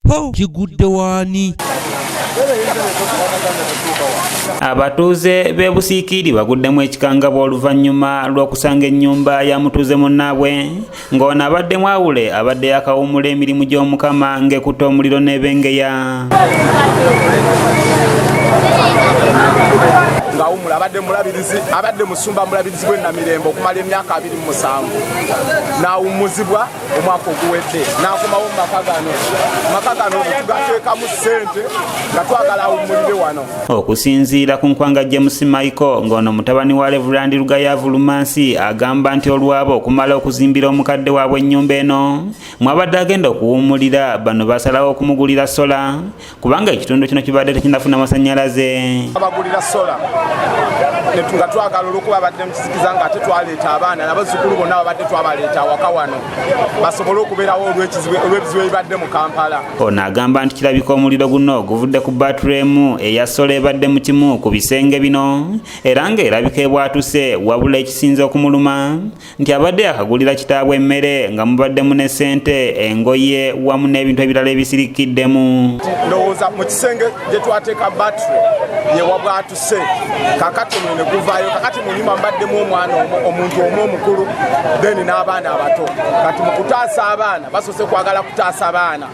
po kigudde waani. Abatuuze b'e Busiikiri baguddemu ekikangabwa oluvannyuma lw'okusanga ennyumba ya mutuuze munnaabwe ng'ono abadde mwawule abadde yakawummula emirimu gy'omukama ng'ekutta omuliro n'ebengeya. Ngawumula abadde mulabirizi abadde musumba mulabirizi bwe Namirembe okumala emyaka 27 n'awummuzibwa omwaka oguwedde n'akomawo mu maka gano tugateekamu ssente nga twagala awummulire wano. Okusinziira ku Nkwanga James Michael ng'ono mutabani wa Reverend Lugayavu Lumansi agamba nti olwabo okumala okuzimbira omukadde waabwe ennyumba eno mwabadde agenda okuwummulira bano basalawo okumugulira sola kubanga ekitundu kino kibadde tekinafuna masannyalaze. Abagulira sola nga twagala olw'okuba badde mukisikiza nga ate twaleeta abaana n'abazzukulu bonna babadde twabaleeta awaka wano basobole okubeerawo olw'ebizibu ebibadde mu Kampala. Ono agamba nti kirabika omuliro guno guvudde ku baturemu eya sola ebadde mu kimu ku bisenge bino era ng'erabika ebwatuse wabula ekisinze okumuluma nti abadde yakagulira kitaabwe emmere nga mubaddemu ne ssente engoye wamu n'ebintu ebirala ebisirikiddemu. Ndowooza mu kisenge gye twateeka bature ye wabwatuse kakati mwene guvaayo kakati mu nyumba mbaddemu omwana omuntu omu omukulu then n'abaana abato kati mu kutaasa abaana basoose kwagala kutaasa abaana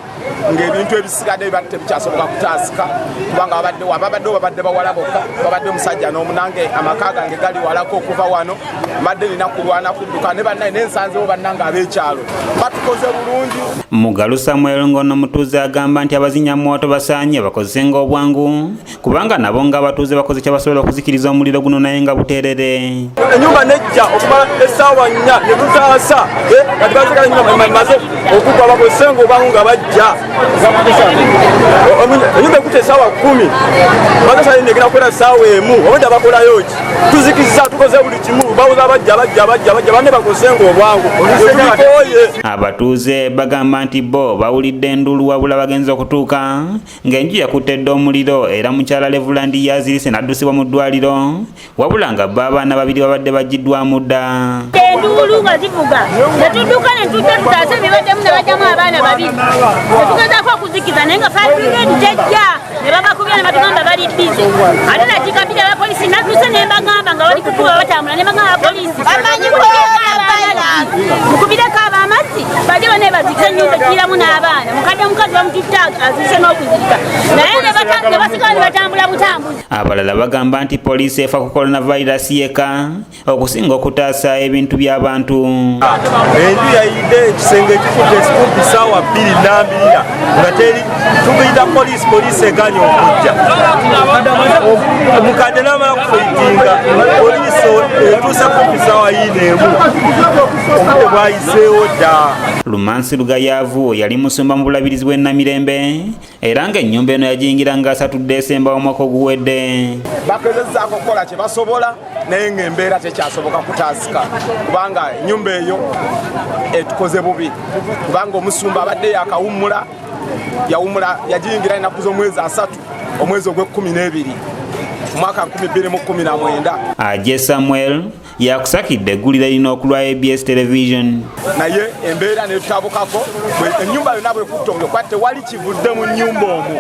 ng'ebintu ebisigadde bibadde tebikyasoboka kutaasika kubanga babadde bawala bokka babadde musajja n'omunange amaka gange gali walako okuva wano mbadde nina kulwana kudduka ne bannaye nensanzewo bannange ab'ekyalo batukoze bulungi. Mugalu Samuel ng'ono mutuuze agamba nti abazinnamwoto basaanye bakozesenga obwangu kubanga nabo ng'abatuuze bakoze kye basobola okuzikiriza omuliro guno naye nga buteerere. Ennyumba nejja okumala essaawa 4 ne tutaasa kati bazikala ennyumba maze okugwa bakozesenga obwangu nga bajja enyumba ekutte essaawa 10 bagasale negenda kukola essaawa emu obadde bakolayo ki tuzikiriza tukoze buli kimu bawuza bajja banne bakozesenga obwangu tulikoye. Abatuuze bagamba nti bo bawulidde endulu wabula bagenza okutuuka ng'enju yakuttedde omuliro era mukyala Reverend yazirise n'addusibwa mu ddwaliro wabula nga bo abaana babiri babadde bagiddwamu dda. Endulu nga zivuga ne tudduka ne tujja tutaase bibaddemu ne bajjamu abaana babiri tetugezaako okuzikiza naye nga faabireedi tejja ne babakubira ne batugamba bali bize ate nakikabiri abapoliisi natuuse ne mbagamba nga bali kukuba batambula ne bagamba abapoliisi mukubireko ab'amazzi bajje bane bazikisa ennyumba ekiriiramu n'abaana mukadde omukazi bamututte azise n'okuzirika naye ne basigala ne batambula butambuzi. Abalala bagamba nti poliisi efa ku coronavirus yeka okusinga okutaasa ebintu by'abantu. Enju yayidde ekisenge ekifudde sikumpi ssaawa 2:02 nga teri tugiyita poliisi eganye okujja omukadde n'amala kufoyitinga poliisi etuusa kumpi ssaawa 4:01 obudde bwayiseewo dda. Lumansi Lugayavu yali musumba mu bulabirizi bw'e Namirembe era ng'ennyumba eno yagiyingira nga 3 Desemba omwaka oguwedde. Bakezezzaako okukola kye basobola naye ng'embeera tekyasoboka kutaasika kubanga ennyumba eyo etukoze bubi kubanga omusumba abadde yakawummula yagiyingira ennaku z'omwezi 3 omwezi ogw'e12 mu mwaka 2019. Ajje Samuel yakusakidde eggulire lino okulwa ABS Television. Naye embeera netutabukako ennyumba yonna bwekutta omuliro kwate tewali kivudde mu nnyumba omwo.